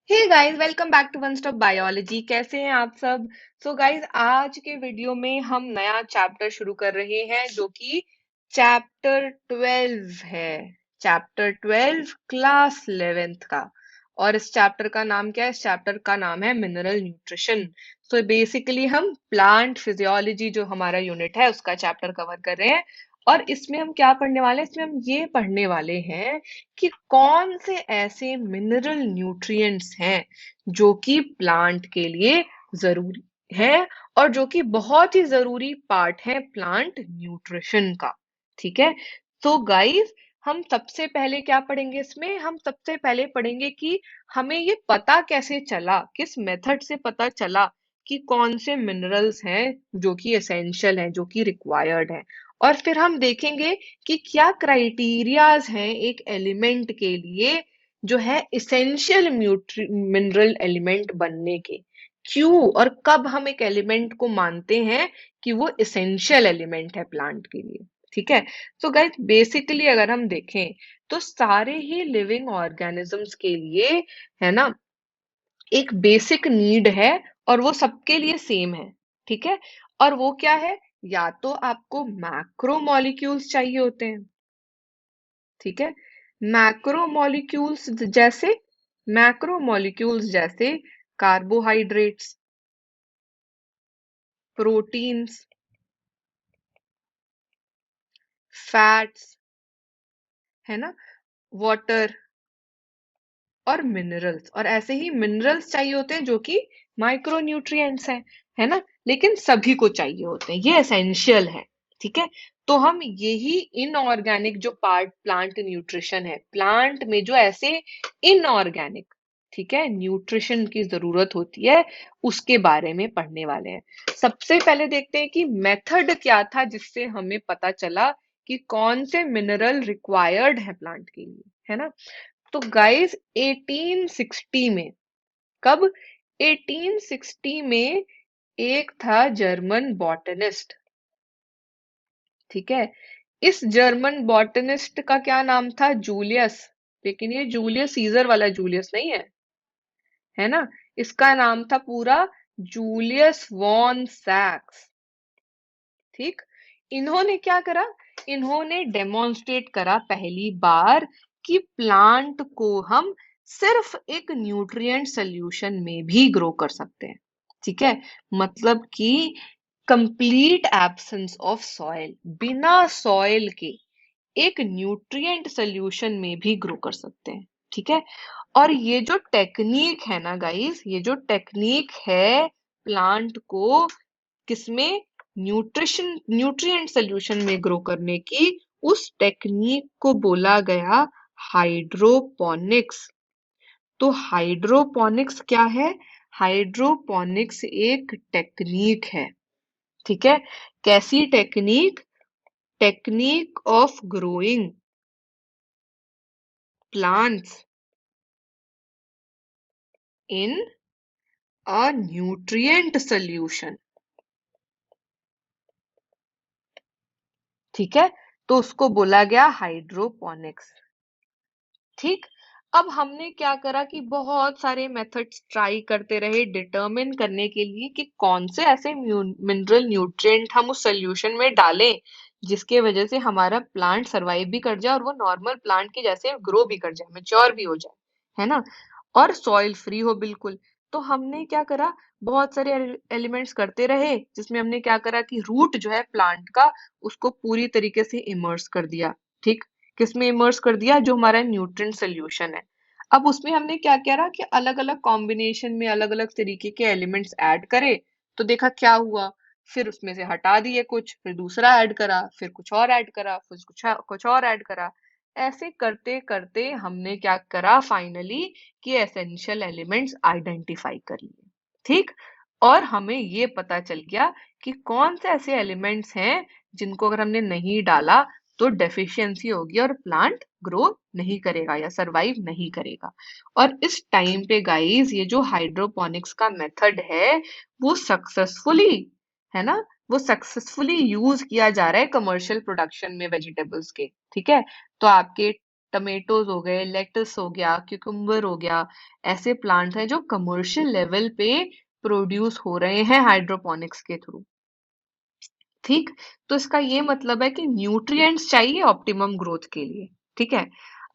Hey guys, welcome back to One Stop Biology. कैसे हैं आप सब? सो गाइस, आज के वीडियो में हम नया चैप्टर शुरू कर रहे हैं जो कि चैप्टर 12 है। चैप्टर 12 क्लास 11th का। और इस चैप्टर का नाम क्या है? इस चैप्टर का नाम है मिनरल न्यूट्रिशन। सो बेसिकली हम प्लांट फिजियोलॉजी जो हमारा यूनिट है उसका चैप्टर कवर कर रहे हैं। और इसमें हम क्या पढ़ने वाले हैं? इसमें हम ये पढ़ने वाले हैं कि कौन से ऐसे मिनरल न्यूट्रिएंट्स हैं जो कि प्लांट के लिए जरूरी है और जो कि बहुत ही जरूरी पार्ट है प्लांट न्यूट्रिशन का। ठीक है। तो गाइस, हम सबसे पहले क्या पढ़ेंगे? इसमें हम सबसे पहले पढ़ेंगे कि हमें ये पता कैसे चला, किस मेथड से पता चला कि कौन से मिनरल्स हैं जो कि एसेंशियल हैं, जो कि रिक्वायर्ड हैं। और फिर हम देखेंगे कि क्या क्राइटेरियाज हैं एक एलिमेंट के लिए जो है इसेंशियल मिनरल एलिमेंट बनने के। क्यों और कब हम एक एलिमेंट को मानते हैं कि वो इसेंशियल एलिमेंट है प्लांट के लिए। ठीक है। सो गाइस, बेसिकली अगर हम देखें तो सारे ही लिविंग ऑर्गेनिजम्स के लिए, है ना, एक बेसिक नीड है और वो सबके लिए सेम है। ठीक है। और वो क्या है? या तो आपको मैक्रो मॉलिक्यूल्स चाहिए होते हैं। ठीक है। मैक्रो मॉलिक्यूल्स जैसे मैक्रो मॉलिक्यूल्स जैसे कार्बोहाइड्रेट्स, प्रोटीन्स, फैट्स, है ना, वाटर और मिनरल्स। और ऐसे ही मिनरल्स चाहिए होते हैं जो कि माइक्रो न्यूट्रिएंट्स हैं, है ना। लेकिन सभी को चाहिए होते हैं, ये एसेंशियल है। ठीक है। तो हम यही इनऑर्गेनिक जो पार्ट प्लांट न्यूट्रिशन है, प्लांट में जो ऐसे इनऑर्गेनिक, ठीक है, न्यूट्रिशन की जरूरत होती है, उसके बारे में पढ़ने वाले हैं। सबसे पहले देखते हैं कि मेथड क्या था जिससे हमें पता चला कि कौन से मिनरल रिक्वायर्ड है प्लांट के लिए, है ना। तो गाइस, 1860 में, कब? 1860 में एक था जर्मन बॉटनिस्ट। ठीक है। इस जर्मन बॉटनिस्ट का क्या नाम था? जूलियस। लेकिन ये जूलियस सीजर वाला जूलियस नहीं है, है ना। इसका नाम था पूरा जूलियस वॉन सैक्स। ठीक। इन्होंने क्या करा? इन्होंने डेमोन्स्ट्रेट करा पहली बार कि प्लांट को हम सिर्फ एक न्यूट्रिएंट सोल्यूशन में भी ग्रो कर सकते हैं। ठीक है। मतलब कि कंप्लीट एब्सेंस ऑफ सॉइल, बिना सॉइल के एक न्यूट्रिएंट सोल्यूशन में भी ग्रो कर सकते हैं। ठीक है। और ये जो टेक्निक है ना गाइस, ये जो टेक्निक है प्लांट को किसमें, न्यूट्रिएंट सोल्यूशन में ग्रो करने की, उस टेक्निक को बोला गया हाइड्रोपोनिक्स। तो हाइड्रोपोनिक्स क्या है? हाइड्रोपोनिक्स एक टेक्निक है। ठीक है। कैसी technique? Technique of growing plants in a nutrient solution. ठीक है। तो उसको बोला गया हाइड्रोपोनिक्स। ठीक। अब हमने क्या करा कि बहुत सारे मेथड्स ट्राई करते रहे डिटरमिन करने के लिए कि कौन से ऐसे मिनरल न्यूट्रिएंट हम उस सोल्यूशन में डालें जिसके वजह से हमारा प्लांट सरवाइव भी कर जाए और वो नॉर्मल प्लांट के जैसे ग्रो भी कर जाए, मेच्योर भी हो जाए, है ना, और सॉइल फ्री हो बिल्कुल। तो हमने क्या करा? बहुत सारे एलिमेंट्स करते रहे जिसमें हमने क्या करा कि रूट जो है प्लांट का, उसको पूरी तरीके से इमर्स कर दिया। ठीक। किसमें इमर्स कर दिया? जो हमारा न्यूट्रिएंट सोल्यूशन है। अब उसमें हमने क्या करा कि अलग अलग कॉम्बिनेशन में अलग अलग तरीके के एलिमेंट्स ऐड करे। तो देखा क्या हुआ, फिर उसमें से हटा दिए कुछ, फिर दूसरा ऐड करा, फिर कुछ और ऐड करा, फिर कुछ और ऐड करा। ऐसे करते करते हमने क्या करा फाइनली कि एसेंशियल एलिमेंट्स आइडेंटिफाई कर लिए। ठीक। और हमें ये पता चल गया कि कौन से ऐसे एलिमेंट्स हैं जिनको अगर हमने नहीं डाला तो डेफिशिएंसी होगी और प्लांट ग्रो नहीं करेगा या सरवाइव नहीं करेगा। और इस टाइम पे गाइस, ये जो हाइड्रोपोनिक्स का मेथड है वो सक्सेसफुली, है ना, वो सक्सेसफुली यूज किया जा रहा है कमर्शियल प्रोडक्शन में वेजिटेबल्स के। ठीक है। तो आपके टमेटोज हो गए, लेटस हो गया, क्यूकम्बर हो गया, ऐसे प्लांट्स हैं जो कमर्शियल लेवल पे प्रोड्यूस हो रहे हैं हाइड्रोपोनिक्स के थ्रू। ठीक, तो इसका ये मतलब है कि न्यूट्रिएंट्स चाहिए ऑप्टिमम ग्रोथ के लिए। ठीक है,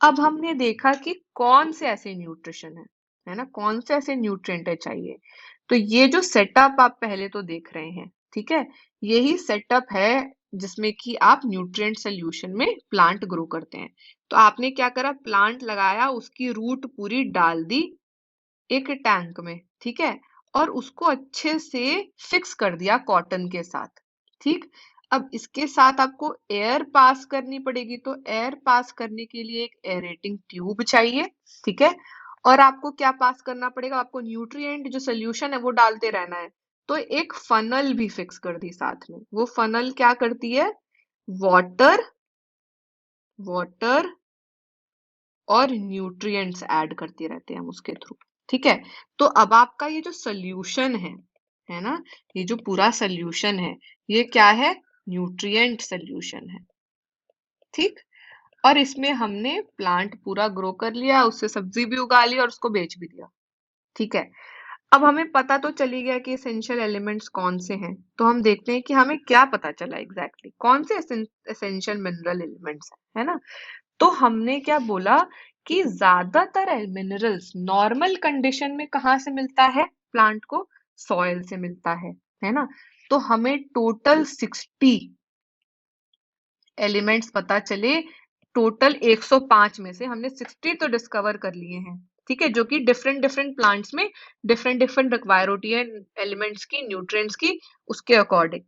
अब हमने देखा कि कौन से ऐसे न्यूट्रिशन है ना, कौन से ऐसे न्यूट्रिएंट है चाहिए। तो ये जो सेटअप आप पहले तो देख रहे हैं, ठीक है, यही सेटअप है जिसमें कि आप न्यूट्रिएंट सोल्यूशन में प्लांट ग्रो करते हैं। तो आपने क्या करा, प्लांट लगाया, उसकी रूट पूरी डाल दी एक टैंक में, ठीक है, और उसको अच्छे से फिक्स कर दिया कॉटन के साथ। ठीक, अब इसके साथ आपको एयर पास करनी पड़ेगी, तो एयर पास करने के लिए एक एरेटिंग ट्यूब चाहिए। ठीक है, और आपको क्या पास करना पड़ेगा, आपको न्यूट्रिएंट जो सोल्यूशन है वो डालते रहना है। तो एक फनल भी फिक्स कर दी साथ में। वो फनल क्या करती है, वाटर वाटर और न्यूट्रिएंट्स ऐड करते रहते हैं हम उसके थ्रू। ठीक है, तो अब आपका ये जो सोल्यूशन है ना, ये जो पूरा सोल्यूशन है, ये क्या है, न्यूट्रिएंट सोल्यूशन है। ठीक, और इसमें हमने प्लांट पूरा ग्रो कर लिया, उससे सब्जी भी उगा ली और उसको बेच भी दिया। ठीक है, अब हमें पता तो चली गया कि एसेंशियल एलिमेंट्स कौन से हैं। तो हम देखते हैं कि हमें क्या पता चला एग्जैक्टली कौन से एसेंशियल मिनरल एलिमेंट्स है ना। तो हमने क्या बोला कि ज्यादातर मिनरल्स नॉर्मल कंडीशन में कहाँ से मिलता है, प्लांट को सॉइल से मिलता है ना। तो हमें टोटल 60 एलिमेंट्स पता चले। टोटल 105 में से हमने 60 तो डिस्कवर कर लिए हैं। ठीक है, जो कि डिफरेंट डिफरेंट प्लांट्स में डिफरेंट डिफरेंट रिक्वायर होती है एलिमेंट्स की, न्यूट्रिएंट्स की, उसके अकॉर्डिंग।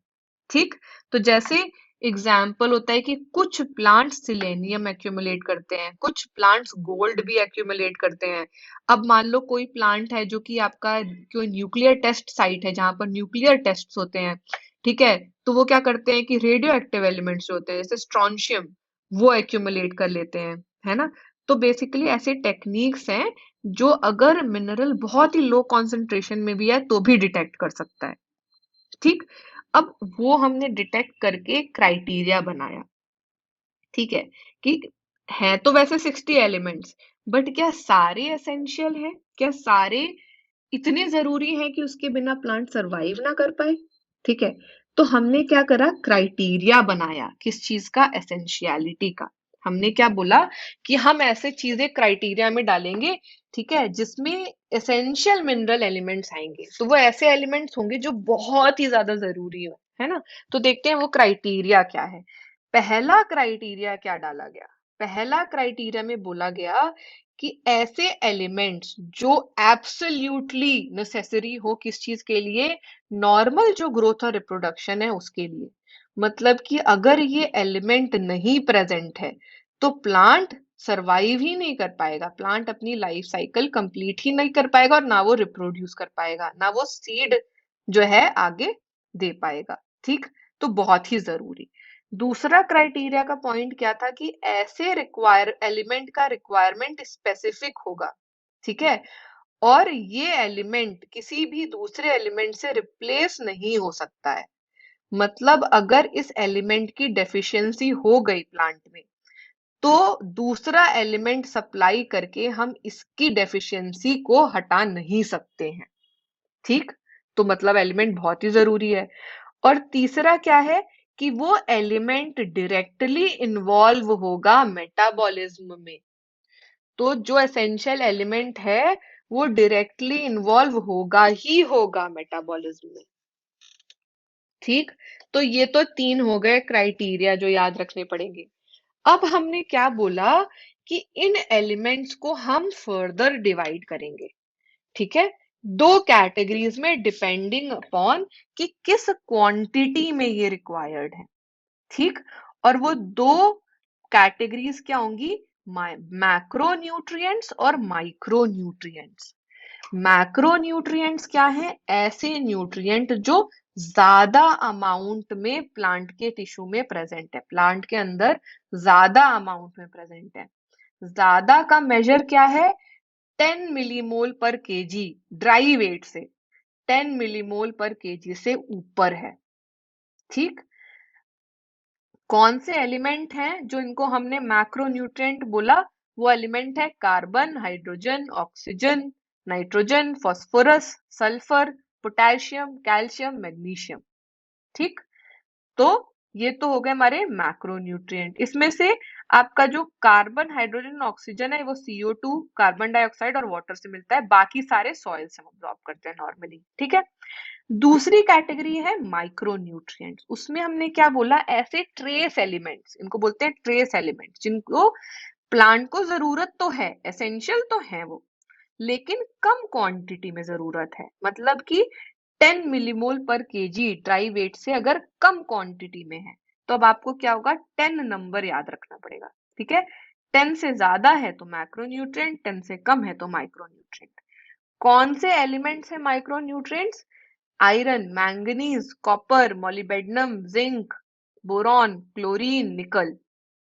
ठीक, तो जैसे एग्जाम्पल होता है कि कुछ प्लांट्स सिलेनियम एक्यूमुलेट करते हैं, कुछ प्लांट्स गोल्ड भी एक्यूमुलेट करते हैं। अब मान लो कोई प्लांट है जो कि आपका कोई न्यूक्लियर टेस्ट साइट है जहां पर न्यूक्लियर टेस्ट होते हैं, ठीक है, तो वो क्या करते हैं कि रेडियो एक्टिव एलिमेंट्स जो होते हैं जैसे स्ट्रॉन्शियम, वो एक्यूमुलेट कर लेते हैं, है ना। तो बेसिकली ऐसे टेक्निक्स हैं जो अगर मिनरल बहुत ही लो कॉन्सेंट्रेशन में भी है तो भी डिटेक्ट कर सकता है। ठीक, अब वो हमने डिटेक्ट करके क्राइटेरिया बनाया। ठीक है, कि है तो वैसे 60 एलिमेंट्स, बट क्या सारे एसेंशियल हैं, क्या सारे इतने जरूरी हैं कि उसके बिना प्लांट सरवाइव ना कर पाए। ठीक है, तो हमने क्या करा, क्राइटेरिया बनाया किस चीज का, एसेंशियलिटी का। हमने क्या बोला कि हम ऐसे चीजें क्राइटेरिया में डालेंगे, ठीक है, जिसमें एसेंशियल मिनरल एलिमेंट्स आएंगे, तो वो ऐसे एलिमेंट्स होंगे जो बहुत ही ज्यादा जरूरी हो, है ना। तो देखते हैं वो क्राइटेरिया क्या है। पहला क्राइटेरिया क्या डाला गया, पहला क्राइटेरिया में बोला गया कि ऐसे एलिमेंट्स जो एब्सोल्युटली नेसेसरी हो किस चीज के लिए, नॉर्मल जो ग्रोथ और रिप्रोडक्शन है उसके लिए। मतलब कि अगर ये एलिमेंट नहीं प्रेजेंट है तो प्लांट सरवाइव ही नहीं कर पाएगा, प्लांट अपनी लाइफ साइकिल कंप्लीट ही नहीं कर पाएगा, और ना वो रिप्रोड्यूस कर पाएगा, ना वो सीड जो है आगे दे पाएगा। ठीक, तो बहुत ही जरूरी। दूसरा क्राइटेरिया का पॉइंट क्या था कि ऐसे रिक्वायर एलिमेंट का रिक्वायरमेंट स्पेसिफिक होगा। ठीक है, और ये एलिमेंट किसी भी दूसरे एलिमेंट से रिप्लेस नहीं हो सकता है। मतलब अगर इस एलिमेंट की डेफिशिएंसी हो गई प्लांट में, तो दूसरा एलिमेंट सप्लाई करके हम इसकी डेफिशिएंसी को हटा नहीं सकते हैं। ठीक, तो मतलब एलिमेंट बहुत ही जरूरी है। और तीसरा क्या है कि वो एलिमेंट डायरेक्टली इन्वॉल्व होगा मेटाबॉलिज्म में। तो जो एसेंशियल एलिमेंट है वो डायरेक्टली इन्वॉल्व होगा ही होगा मेटाबॉलिज्म में। ठीक, तो ये तो 3 हो गए क्राइटेरिया जो याद रखने पड़ेंगे। अब हमने क्या बोला कि इन एलिमेंट्स को हम फर्दर डिवाइड करेंगे। ठीक है, 2 कैटेगरीज में डिपेंडिंग अपॉन कि किस क्वांटिटी में ये रिक्वायर्ड है। ठीक, और वो 2 कैटेगरीज क्या होंगी, मैक्रो न्यूट्रिएंट्स और माइक्रो न्यूट्रिएंट्स। मैक्रो न्यूट्रिएंट्स क्या है, ऐसे न्यूट्रिएंट जो ज्यादा अमाउंट में प्लांट के टिश्यू में प्रेजेंट है, प्लांट के अंदर ज्यादा अमाउंट में प्रेजेंट है। ज्यादा का मेजर क्या है, 10 मिलीमोल पर केजी ड्राई वेट से 10 मिलीमोल पर केजी से ऊपर है। ठीक, कौन से एलिमेंट हैं जो इनको हमने मैक्रोन्यूट्रिएंट बोला, वो एलिमेंट है carbon, hydrogen, oxygen, nitrogen, phosphorus, sulphur, potassium, calcium, magnesium. ठीक, तो ये तो हो गए हमारे मैक्रोन्यूट्रिएंट। इसमें से आपका जो कार्बन, हाइड्रोजन, ऑक्सीजन है वो CO2, कार्बन डाइऑक्साइड और वाटर से मिलता है, बाकी सारे सॉइल से हम अब्सॉर्ब करते हैं नॉर्मली। ठीक है, दूसरी कैटेगरी है माइक्रोन्यूट्रिएंट्स। उसमें हमने क्या बोला, ऐसे ट्रेस एलिमेंट्स, इनको बोलते हैं ट्रेस एलिमेंट्स, जिनको प्लांट को जरूरत तो है, एसेंशियल तो है वो, लेकिन कम क्वांटिटी में जरूरत है। मतलब कि 10 मिलीमोल पर केजी ड्राई वेट से अगर कम क्वांटिटी में है, तो अब आपको क्या होगा, 10 नंबर याद रखना पड़ेगा। ठीक है, 10 से ज्यादा है तो मैक्रोन्यूट्रिएंट, 10 से कम है तो माइक्रोन्यूट्रिएंट। कौन से एलिमेंट्स है micronutrients? Iron, manganese, copper, molybdenum, zinc, boron, chlorine, निकल।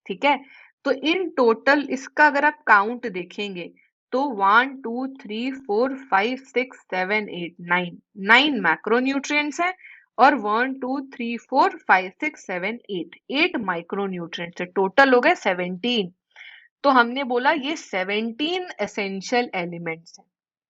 ठीक है, तो इन टोटल इसका अगर आप काउंट देखेंगे तो 1 2 3 4 5 6 7 8 9 मैक्रोन्यूट्रिएंट्स है, और 1 2 3 4 5 6 7 8 माइक्रोन्यूट्रिएंट्स है। टोटल हो गए 17। तो हमने बोला ये 17 एसेंशियल एलिमेंट्स हैं।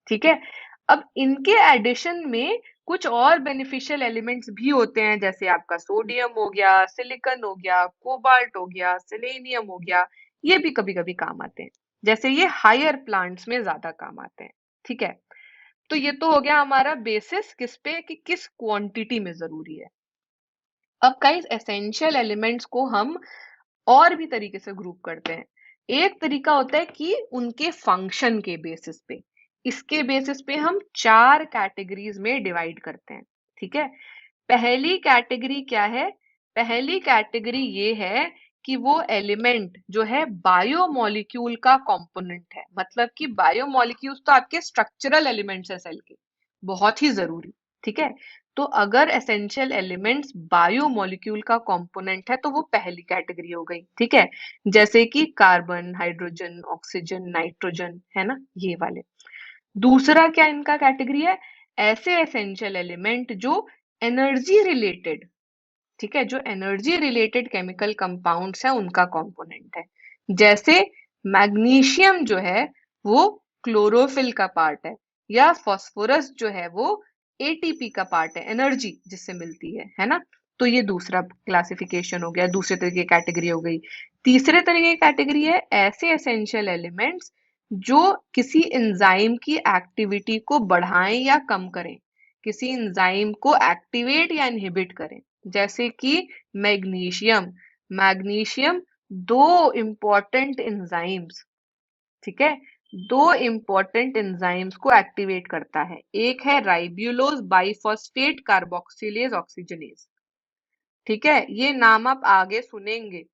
ठीक है, अब इनके एडिशन में कुछ और बेनिफिशियल एलिमेंट्स भी होते हैं, जैसे आपका सोडियम हो गया, सिलिकॉन हो गया, कोबाल्ट हो गया, सेलेनियम हो गया। ये भी कभी कभी काम आते हैं, जैसे ये हायर प्लांट्स में ज्यादा काम आते हैं। ठीक है, तो ये तो हो गया हमारा बेसिस किस पे, कि किस क्वांटिटी में जरूरी है। अब गाइस एसेंशियल एलिमेंट्स को हम और भी तरीके से ग्रुप करते हैं। एक तरीका होता है कि उनके फंक्शन के बेसिस पे, इसके बेसिस पे हम 4 कैटेगरीज में डिवाइड करते हैं। ठीक है, पहली कैटेगरी क्या है? पहली कैटेगरी ये है कि वो एलिमेंट जो है बायोमोलिक्यूल का कंपोनेंट है। मतलब कि बायोमोलिक्यूल्स तो आपके स्ट्रक्चरल एलिमेंट्स है सेल के, बहुत ही जरूरी। ठीक है, तो अगर एसेंशियल एलिमेंट्स बायोमोलिक्यूल का कंपोनेंट है तो वो पहली कैटेगरी हो गई। ठीक है, जैसे कि कार्बन, हाइड्रोजन, ऑक्सीजन, नाइट्रोजन, है ना, ये वाले। दूसरा क्या इनका कैटेगरी है? ऐसे एसेंशियल एलिमेंट जो एनर्जी रिलेटेड, ठीक है, जो एनर्जी रिलेटेड केमिकल कंपाउंड्स है उनका कंपोनेंट है। जैसे मैग्नीशियम जो है वो क्लोरोफिल का पार्ट है, या फास्फोरस जो है वो एटीपी का पार्ट है, एनर्जी जिससे मिलती है ना। तो ये दूसरा क्लासिफिकेशन हो गया, दूसरे तरीके की कैटेगरी हो गई। तीसरे तरीके की कैटेगरी है ऐसे एसेंशियल एलिमेंट्स जो किसी एंजाइम की एक्टिविटी को बढ़ाएं या कम करें, किसी एंजाइम को एक्टिवेट या इनहिबिट करें। जैसे कि मैग्नीशियम। मैग्नीशियम दो इंपॉर्टेंट एंजाइम्स, ठीक है, दो इंपॉर्टेंट एंजाइम्स को एक्टिवेट करता है। एक है राइब्यूलोज बाइफॉस्फेट कार्बोक्सिलेज ऑक्सीजनेज। ठीक है, ये नाम आप आगे सुनेंगे,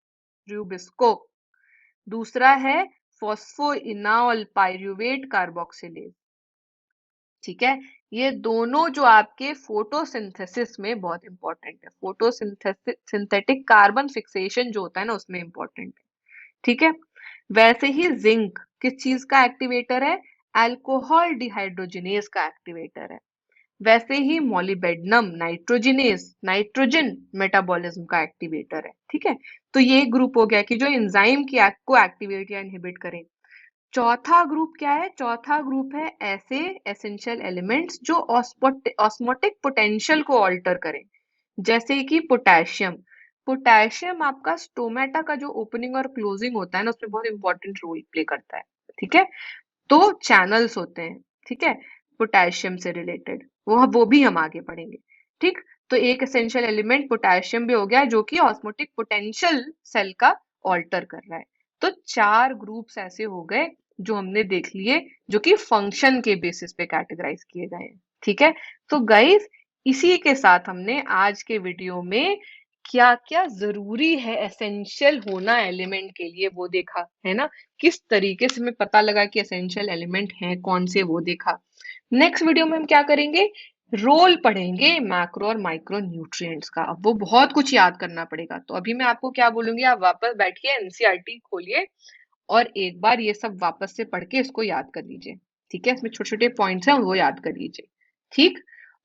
रूबिस्को। दूसरा है फॉस्फोइनॉल पाइरुवेट कार्बोक्सिलेज। ठीक है, ये दोनों जो आपके फोटोसिंथेसिस में बहुत इंपॉर्टेंट है, फोटोसिंथेसिस सिंथेटिक कार्बन फिक्सेशन जो होता है ना उसमें इंपॉर्टेंट है। ठीक है, वैसे ही जिंक किस चीज का एक्टिवेटर है? अल्कोहल डिहाइड्रोजिनेज का एक्टिवेटर है। वैसे ही मोलिबेडनम नाइट्रोजिनेज, नाइट्रोजन मेटाबॉलिज्म का एक्टिवेटर है। ठीक है, तो ये एक ग्रुप हो गया कि जो एंजाइम की को एक्टिवेट या इनहिबिट करे। चौथा ग्रुप क्या है? चौथा ग्रुप है ऐसे एसेंशियल एलिमेंट्स जो ऑस्मोटिक पोटेंशियल को ऑल्टर करें, जैसे कि पोटेशियम। पोटेशियम आपका स्टोमेटा का जो ओपनिंग और क्लोजिंग होता है ना उसमें बहुत इंपॉर्टेंट रोल प्ले करता है। ठीक है, तो चैनल्स होते हैं, ठीक है, पोटेशियम से रिलेटेड, वो भी हम आगे पढ़ेंगे। ठीक, तो एक एसेंशियल एलिमेंट पोटेशियम भी हो गया जो कि ऑस्मोटिक पोटेंशियल सेल का ऑल्टर कर रहा है। तो 4 ग्रुप्स ऐसे हो गए जो हमने देख लिए, जो कि फंक्शन के बेसिस पे कैटेगराइज किए गए हैं। ठीक है, तो गाइस इसी के साथ हमने आज के वीडियो में क्या क्या जरूरी है एसेंशियल होना एलिमेंट के लिए वो देखा, है ना। किस तरीके से हमें पता लगा कि एसेंशियल एलिमेंट हैं कौन से, वो देखा। नेक्स्ट वीडियो में हम क्या करेंगे? रोल पढ़ेंगे मैक्रो और माइक्रो न्यूट्रिएंट्स का। अब वो बहुत कुछ याद करना पड़ेगा, तो अभी मैं आपको क्या बोलूंगी, आप वापस बैठिए, एनसीईआरटी खोलिए और एक बार ये सब वापस से पढ़ के इसको याद कर लीजिए। ठीक है, इसमें छोटे छोटे पॉइंट्स हैं वो याद कर लीजिए। ठीक,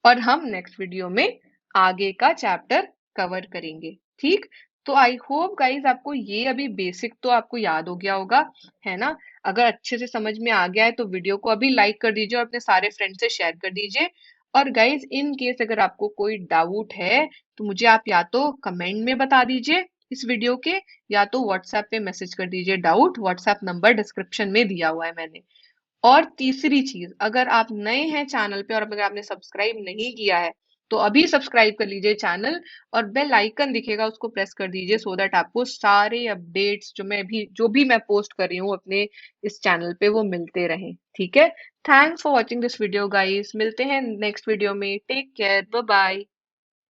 और हम नेक्स्ट वीडियो में आगे का चैप्टर कवर करेंगे। ठीक, तो आई होप गाइज आपको ये अभी बेसिक तो आपको याद हो गया होगा, है ना। अगर अच्छे से समझ में आ गया है तो वीडियो को अभी लाइक कर दीजिए और अपने सारे फ्रेंड से शेयर कर दीजिए। और गाइज इन केस अगर आपको कोई डाउट है तो मुझे आप या तो कमेंट में बता दीजिए इस वीडियो के, या तो व्हाट्सएप पे मैसेज कर दीजिए डाउट। व्हाट्सएप नंबर डिस्क्रिप्शन में दिया हुआ है मैंने। और तीसरी चीज, अगर आप नए हैं चैनल पे और अगर आपने सब्सक्राइब नहीं किया है तो अभी सब्सक्राइब कर लीजिए चैनल, और बेल आइकन दिखेगा उसको प्रेस कर दीजिए सो दैट आपको सारे अपडेट्स जो भी मैं पोस्ट कर रही हूँ अपने इस चैनल पे वो मिलते रहें, ठीक है। Thanks for watching this video guys, मिलते हैं नेक्स्ट वीडियो में। Take care, bye bye.